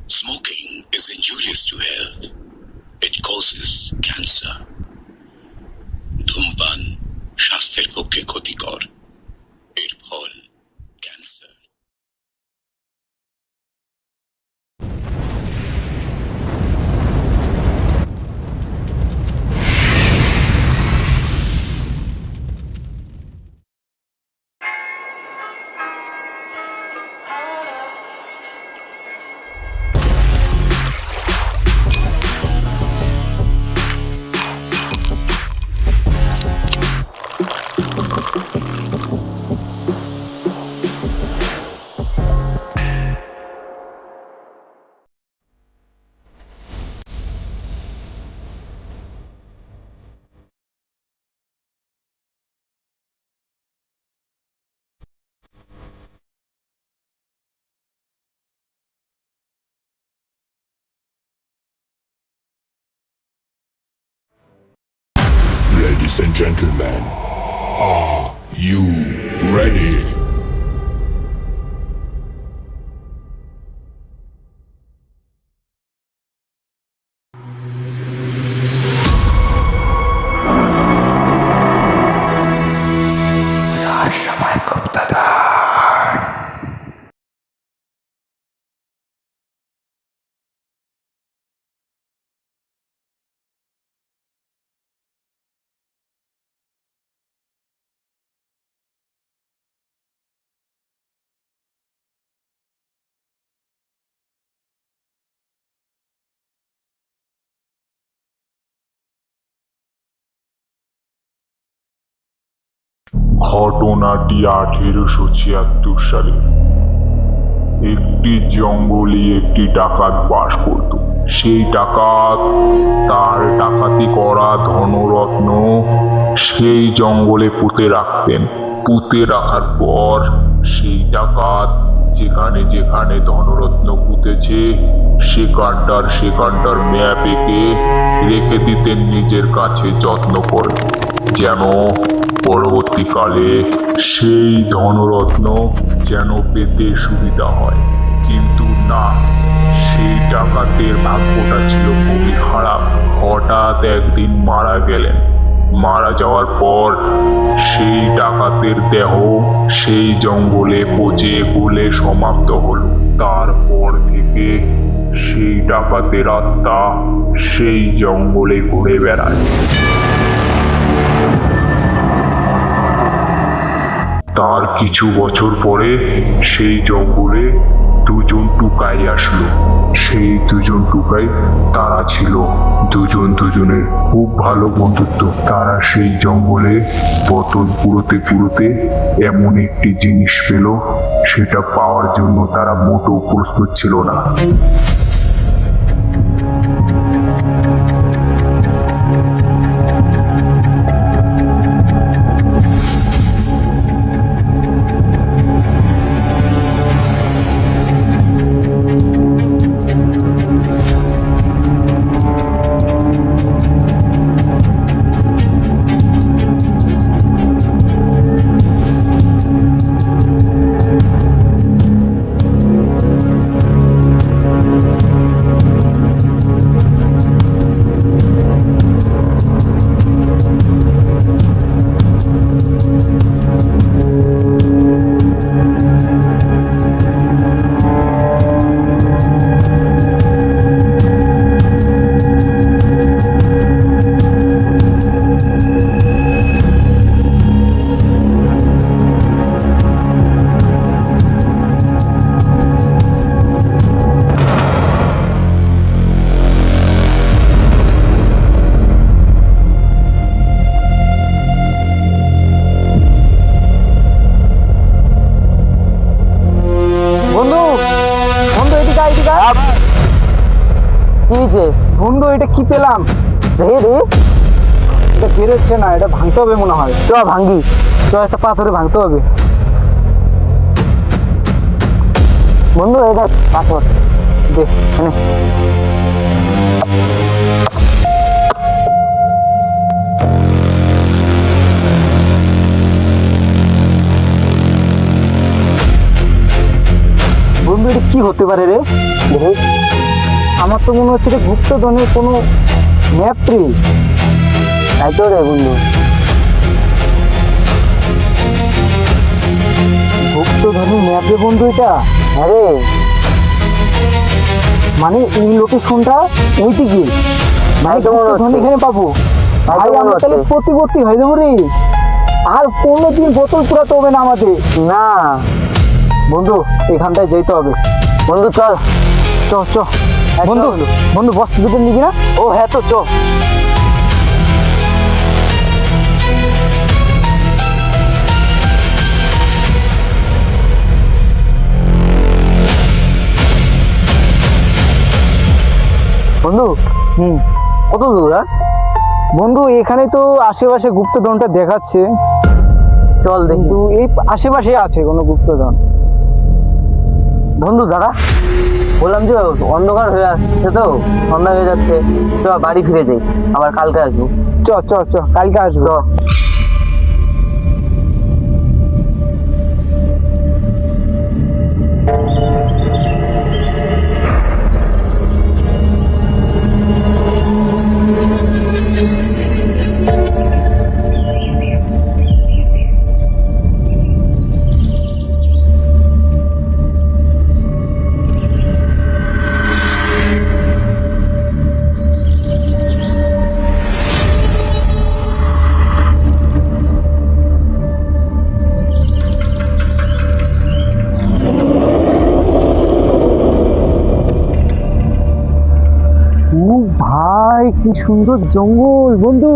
Smoking is injurious to health. It causes cancer. ধূমপান স্বাস্থ্যের পক্ষে ক্ষতিকর। এর ফল cancer. Ladies and gentlemen, are you ready? ঘটনাটি 1876 সালে একটি জঙ্গলে একটি ডাকাত বাস করত। সেই ডাকাত তার ডাকাতি করা ধনরত্ন সেই জঙ্গলে পুঁতে রাখতেন। পুঁতে রাখার পর সেই ডাকাত যেখানে যেখানে ধনরত্ন পুঁতেছে সেখানটার ম্যাপ এঁকে রেখে দিতেন নিজের কাছে যত্ন করে, যেন পরবর্তীকালে সেই ধনরত্ন যেন পেতে সুবিধা হয়। কিন্তু না, সেই ডাকাতের ভাগ্যটা ছিল খুবই খারাপ। হঠাৎ একদিন মারা গেলেন। মারা যাওয়ার পর সেই ডাকাতের দেহ সেই জঙ্গলে পচে গলে সমাপ্ত হলো। তারপর থেকে সেই ডাকাতের আত্মা সেই জঙ্গলে ঘুরে বেড়ায়। তার কিছু বছর পরে সেই জঙ্গলে দুজন টুকাই আসলো। সেই দুজন টুকাই তারা ছিল দুজনের খুব ভালো বন্ধুত্ব। তারা সেই জঙ্গলে বোতল পুরোতে এমন একটি জিনিস পেল, সেটা পাওয়ার জন্য তারা মোটেও প্রস্তুত ছিল না। বন্ধু এটা কি পেলাম রে? এটা বেরোচ্ছে না, এটা ভাঙতে হবে মনে হয়। চ ভাঙবি, একটা পাথরে ভাঙতে হবে। বন্ধু এই দেখ পাথর, দেখ বন্ধু এটা কি হতে পারে রে? আমার তো মনে হচ্ছে এটা গুপ্তধনের কোনো ম্যাপ রে। তাই তো রে বন্ধু, গুপ্তধনের ম্যাপ রে বন্ধু এটা। হ্যাঁ রে, মানে এই লোকেশনটা ওইদিকে, মানে গুপ্তধন এখানে পাবো। ভাই আমরা তাহলে প্রতিবর্তী হয়ে যাবো রে, আর কোনোদিন বোতল পুরাতে হবে না আমাদের। না বন্ধু, এখানটায় যেতে হবে বন্ধু। চল চ চ বন্ধু, বন্ধু বস্তা দুটো নিবি না? ও হ্যাঁ, তো চ। বন্ধু কত দূর? বন্ধু এখানে তো আশেপাশে গুপ্তধনটা দেখাচ্ছে, চল কিন্তু এই আশেপাশে আছে কোনো গুপ্তধন। বন্ধু দাঁড়া, বললাম যে অন্ধকার হয়ে আসছে তো, সন্ধ্যা হয়ে যাচ্ছে, তো বাড়ি ফিরে যাই, আবার কালকে আসবো। চ চ চ, কালকে আসবো। ভাই কি সুন্দর জঙ্গল বন্ধু,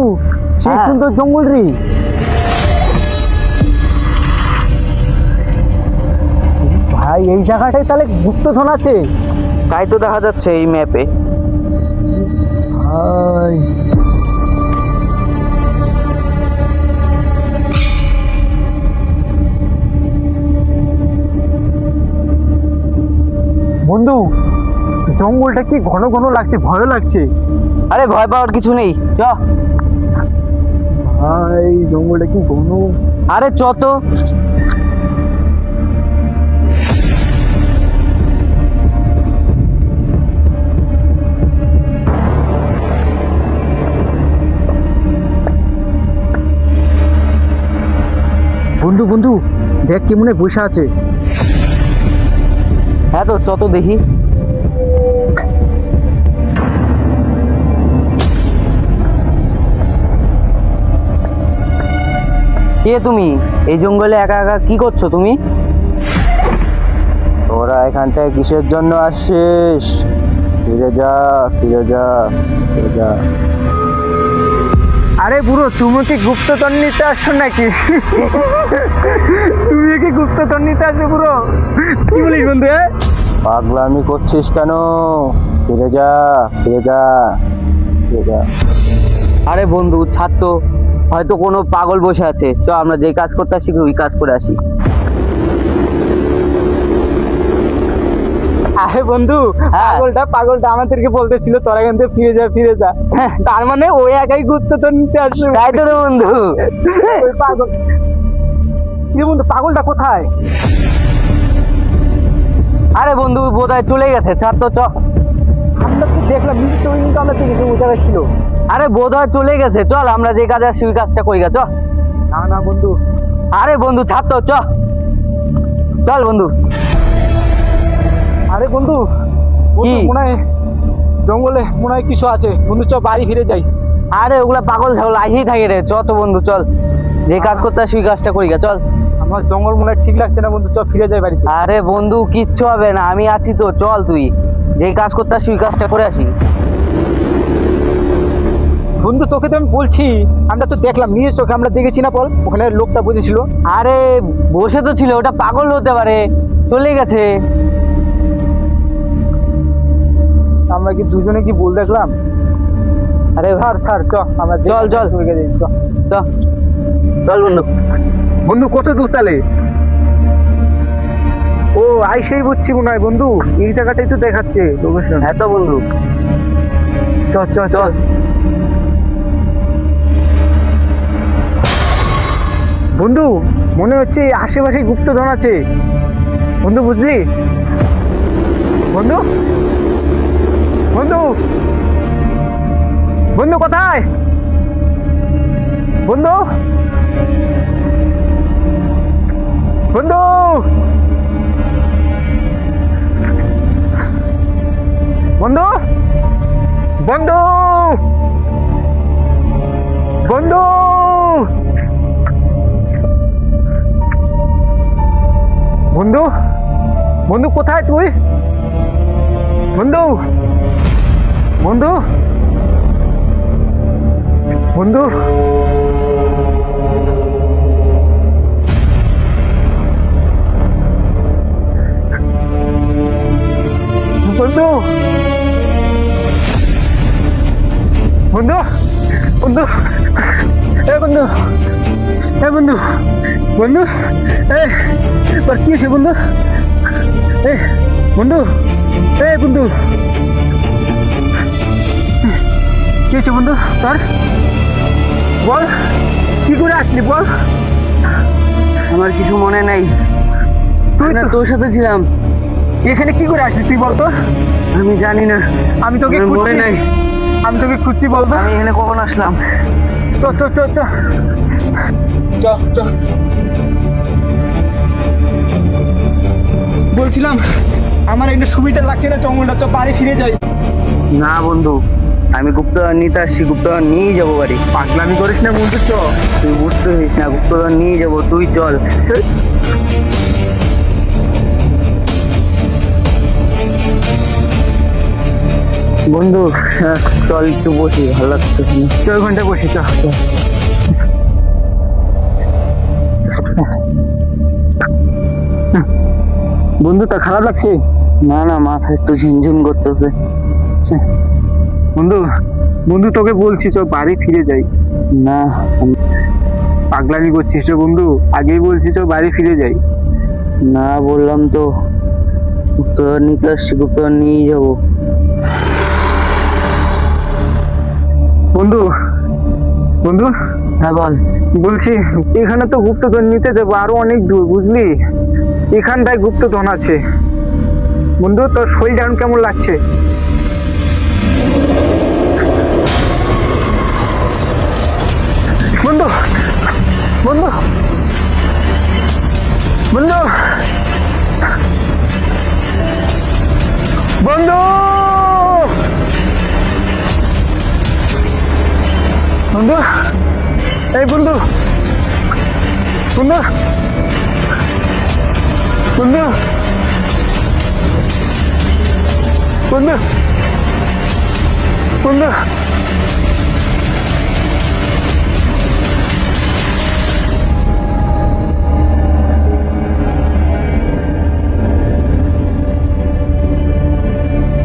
সেই সুন্দর জঙ্গল রে। ভাই এই জায়গাটায় তাহলে গুপ্তধন আছে, তাই তো দেখা যাচ্ছে এই ম্যাপে। ভাই বন্ধু, জঙ্গলটা কি ঘন ঘন লাগছে, ভয় লাগছে। আরে ভয় পাওয়ার কিছু নেই, চ। ভাই জঙ্গলটা কি ঘন। আরে চ তো। বন্ধু বন্ধু দেখ কি মনে বসে আছে। হ্যাঁ তো চ তো দেখি। কে তুমি? এই জঙ্গলে একা একা কি করছো তুমি? তোরা এখানটায় কিসের জন্য আসছিস? ফিরে যা, ফিরে যা, ফিরে যা। আরে বুড়ো, তুমি কি গুপ্তধন নিতে আসছো নাকি? তুমি কি গুপ্তধন নিতে আসছো বুড়ো? কি বলিস বন্ধু? পাগলামি করছিস কেন? ফিরে যা, ফিরে যা, ফিরে যা। আরে বন্ধু ছাড় তো, হয়তো কোনো পাগল বসে আছে, চ আমরা যে কাজ করতে আসি ওই কাজ করে আসি। আরে বন্ধু, পাগলটা আমাদেরকে বলতেছিল তোরা এখান থেকে ফিরে যা, ফিরে যা। তার মানে ওই একাই গুপ্তধন নিতে আসবে। তাই তো রে বন্ধু। ওই পাগল কি বন্ধু, পাগলটা কোথায়? আরে বন্ধু বোধহয় চলে গেছে, ছাড় তো চ। আমরা তো দেখলাম নিজের চোখে, কিন্তু আমরা দেখেছি ওই জায়গায় ছিল। আরে বোধহয় চলে গেছে, চল আমরা যে কাজে আসি ওই কাজটা করি গা, চ। না না বন্ধু। আরে বন্ধু ছাড় তো, চ চল বন্ধু। আরে বন্ধু কি মনে হয় জঙ্গলে মনে হয় কিছু আছে বন্ধু, চ বাড়ি ফিরে যাই। আরে ওগুলা পাগল ছাগল আইসেই থাকে রে, চ তো বন্ধু চল, যে কাজ করতে আসি ওই কাজটা করি গা, চল। আমার জঙ্গল মনে হয় ঠিক লাগছে না বন্ধু, চ ফিরে যাই বাড়িতে। আরে বন্ধু কিচ্ছু হবে না, আমি আছি তো, চল তুই যে কাজ করতে আসি ওই কাজটা করে আসি। বন্ধু তোকে তো আমি বলছি, আমরা তো দেখলাম নিজের চোখে, আমরা দেখেছি না বল, ওখানে লোকটা বসেছিল। আরে বসে তো ছিল, ওটা পাগল হতে পারে, চলে গেছে। আমরা কি দুজনে কি ভুল দেখলাম? আরে ছাড় ছাড়, চ আমরা চল চল চল বন্ধু। বন্ধু কত দূর তাহলে? ও আইসেই বুঝছি মনে হয় বন্ধু, এই জায়গাটাই তো দেখাচ্ছে লোকেশন। হ্যাঁ তো বন্ধু, চল চল চল। বন্ধু মনে হচ্ছে আশেপাশে গুপ্তধন আছে বন্ধু, বুঝলি বন্ধু? বন্ধু, বন্ধু কোথায়? বন্ধু, বন্ধু, বন্ধু, বন্ধু, বন্ধু, বন্ধু, বন্ধু কোথায় তুই? বন্ধু, বন্ধু, বন্ধু, বন্ধু, বন্ধু, বন্ধু, এ বন্ধু, এ বন্ধু, বন্ধু, এ তোর কি হয়েছে বন্ধু? এ বন্ধু, এ বন্ধু, কি হয়েছে বন্ধু তোর? বল, কি করে আসলি বল? আমার কিছু মনে নাই, তুই না তো তোর সাথে ছিলাম। এখানে কি করে আসলি তুই বলতো? আমি জানি না, আমি তোকে আমার মনে খুঁজছি, নাই আমি তোকে খুঁজছি বলতো। আমি এখানে কখন আসলাম। চ চ চ চ চ চ বলছিলাম আমার একটা সুবিধা লাগছে না, চঙ্গলটা চ বাড়ি ফিরে যাই। না বন্ধু, আমি গুপ্তধন নিতে আসছি, গুপ্তধন নিয়ে যাবো বাড়ি। পাগলামি করিস না বন্ধু, চ। তুই বুঝতে পারিস না, গুপ্তধন নিয়ে যাবো, তুই চল। বন্ধু চল একটু বসি, ভালো লাগছে না। চ ওখানটায় বসে চ চ। বন্ধু তা খারাপ লাগছে? না না, মাথা একটু ঝিনঝিন করতেছে। বন্ধু, বন্ধু তোকে বলছি চ বাড়ি ফিরে যাই। না পাগলামি করছিস চ বন্ধু, আগেই বলছি চ বাড়ি ফিরে যাই। না, বললাম তো গুপ্তধন নিতে আসছি, গুপ্তধন নিয়ে যাবো। বন্ধু, বন্ধু, হ্যাঁ বল। বলছি এখানে তো গুপ্তধন নিতে যাবো, আরো অনেক দূর বুঝলি, এখানটায় গুপ্তধন আছে। বন্ধু তোর শরীরটা এখন কেমন লাগছে? বন্ধু, বন্ধু, বন্ধু, বন্ধু, বন্ধু, এই বন্ধু, বন্ধু, বন্ধু, বন্ধু, বন্ধু,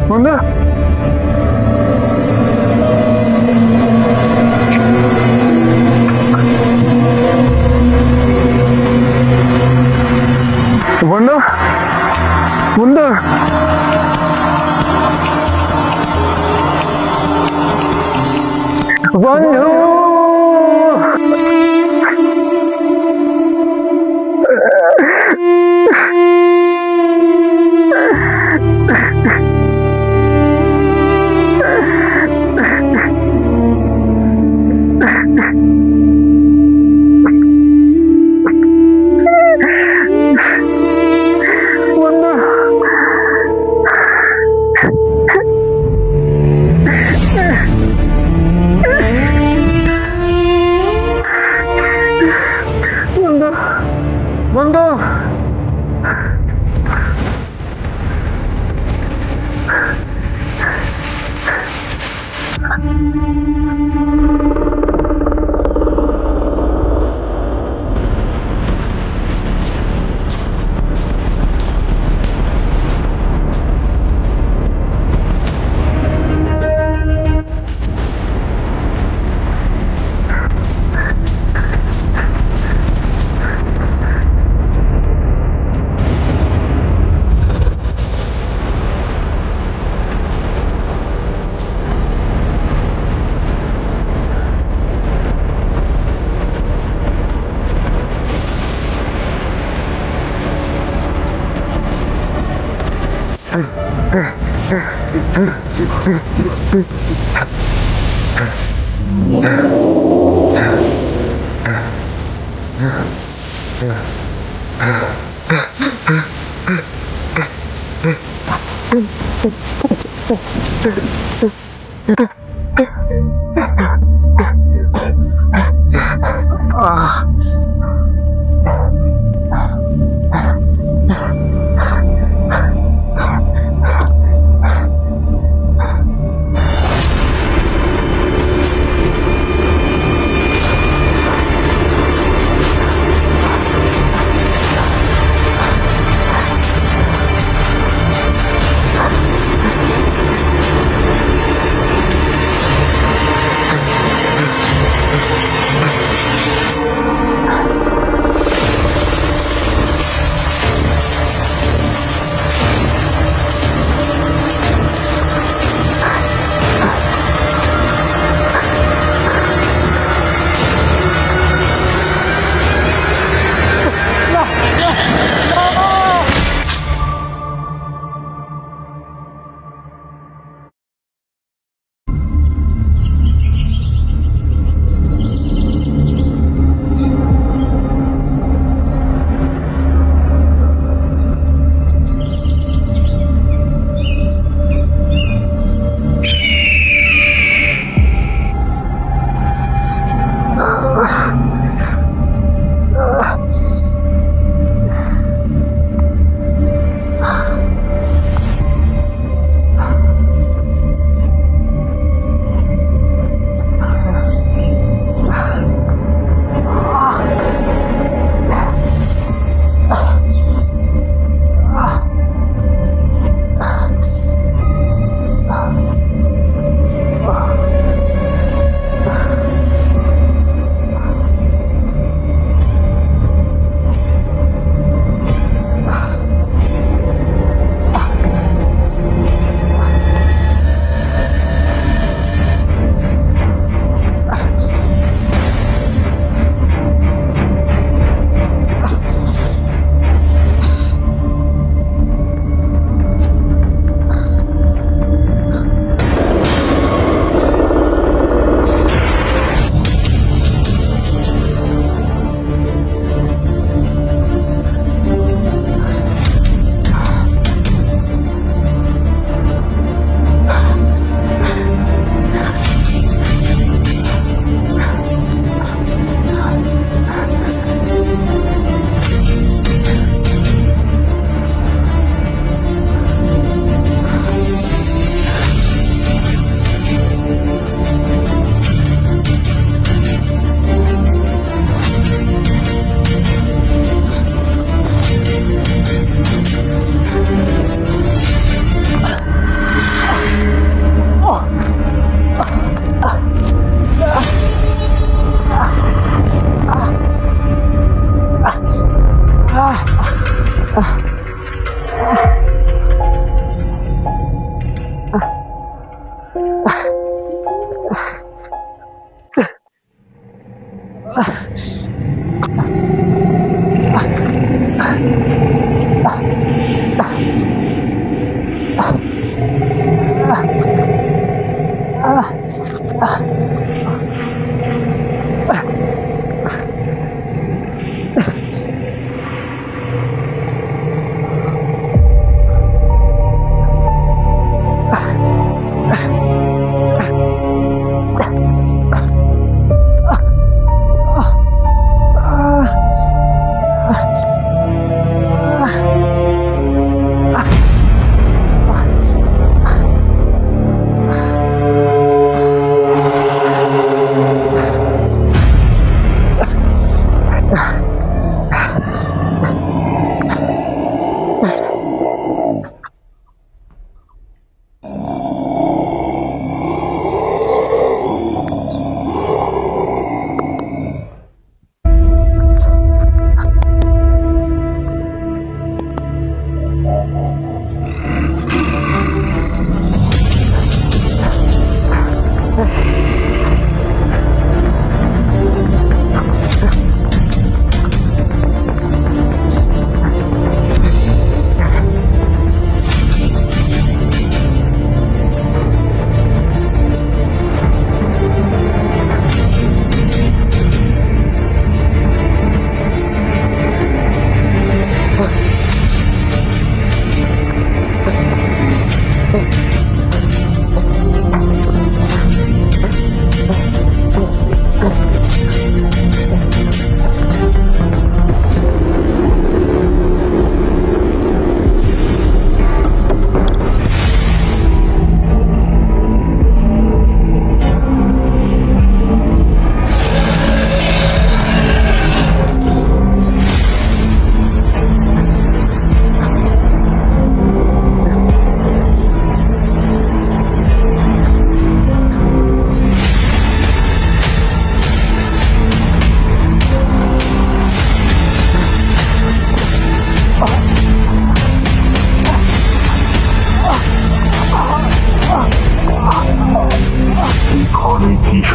বন্ধু, বন্ধু, বন্ধু, বন্ধু,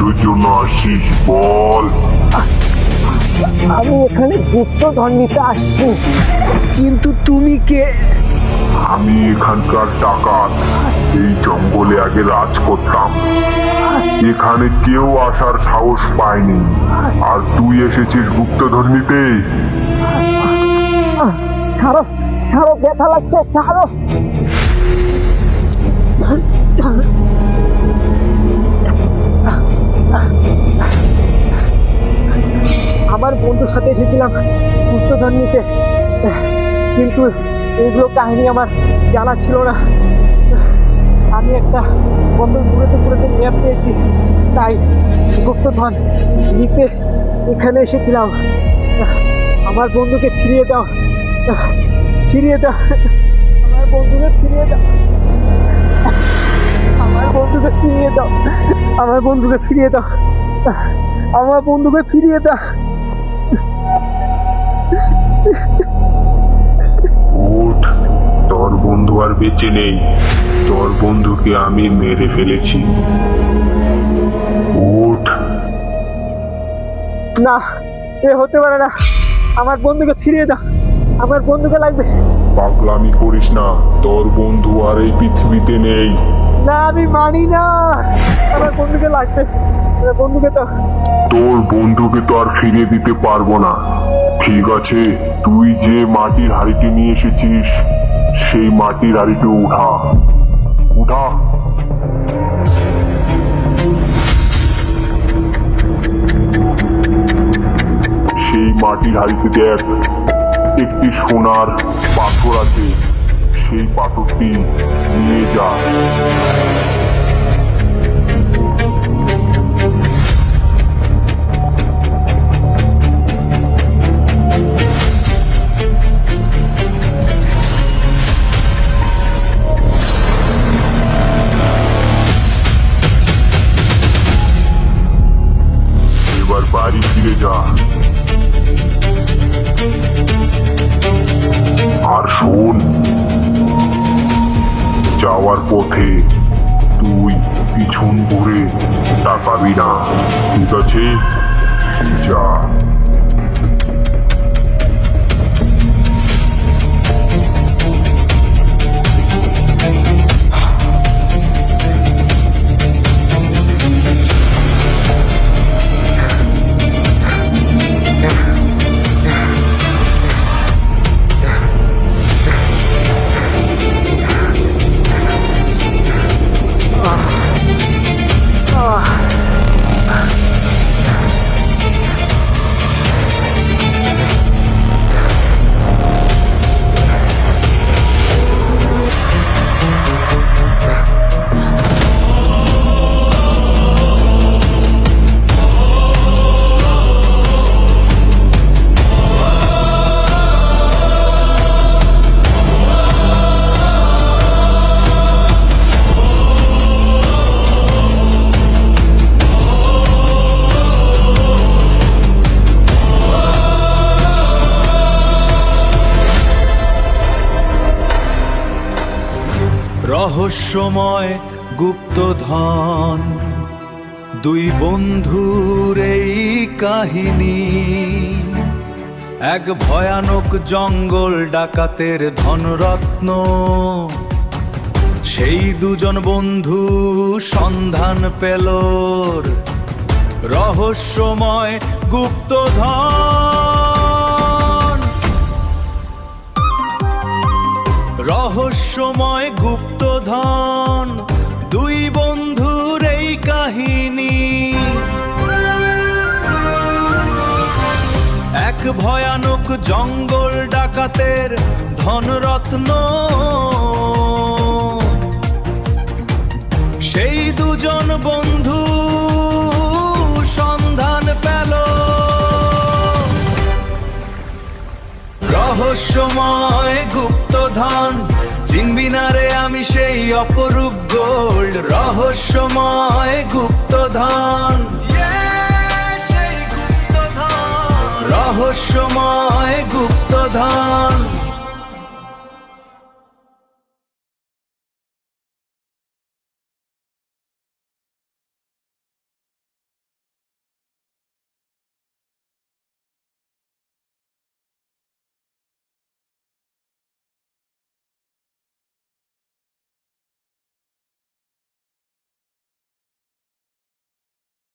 কিসের জন্য আসিস বল? আমি এখানে গুপ্তধন নিতে আসছি, কিন্তু তুমি কে? আমি এখানকার ডাকাত। এই জঙ্গলে আগে রাজ করতাম। এখানে কেউ আসার সাহস পায়নি, আর তুই এসেছিস গুপ্তধন নিতে? ছাড়ো ছাড়ো, ব্যথা লাগছে, ছাড়ো। আমার বন্ধুর সাথে এসেছিলাম গুপ্তধন নিতে, কিন্তু এইগুলো কাহিনী আমার জানা ছিল না। আমি একটা বন্ধুর ঘুরেতে ঘুরেতে ম্যাপ পেয়েছি, তাই গুপ্তধন নিতে এখানে এসেছিলাম। আমার বন্ধুকে ফিরিয়ে দাও, ফিরিয়ে দাও, আমার বন্ধুকে ফিরিয়ে দাও, আমার বন্ধুকে ফিরিয়ে দাও, আমার বন্ধুকে ফিরিয়ে দাও, আমার বন্ধুকে ফিরিয়ে দাও। ওঠ, তোর বন্ধু আর বেঁচে নেই। তোর বন্ধুকে আমি মেরে ফেলেছি। ওঠ। না, এ হতে পারে না, আমার বন্ধুকে ফিরিয়ে দাও, আমার বন্ধুকে লাগবে। পাগলামি করিস না, তোর বন্ধু আর এই পৃথিবীতে নেই। না, আমি মানি না, আমার বন্ধুকে লাগবে, আমার বন্ধুকে তো। তোর বন্ধুকে তো আর ফিরিয়ে দিতে পারবো না। ঠিক আছে, তুই যে মাটির হাড়িটি নিয়ে এসেছিস, সেই মাটির হাড়িটি উঠা, উঠা। সেই মাটির হাড়িতে দেখ, একটি সোনার পাথর আছে। সেই পাথরটি নিয়ে যা। এবার বাড়ি ফিরে যা। আর শোন, যাওয়ার পথে তুই পিছন ঘুরে তাকাবি না, ঠিক আছে? যা। রহস্যময় গুপ্তধন, দুই বন্ধুর এই কাহিনী। এক ভয়ানক জঙ্গল ডাকাতের ধনরত্ন, সেই দুজন বন্ধু সন্ধান পেল রহস্যময় গুপ্তধন। রহস্যময় গুপ্তধন, দুই বন্ধুর এই কাহিনী। এক ভয়ানক জঙ্গল ডাকাতের ধনরত্ন, সেই দুজন বন্ধু সন্ধান পেল রহস্যময় গুপ্তধন। চিনবি না রে আমি সেই অপরূপ গোল্ড, রহস্যময় গুপ্তধন। সেই গুপ্তধন, রহস্যময় গুপ্তধন।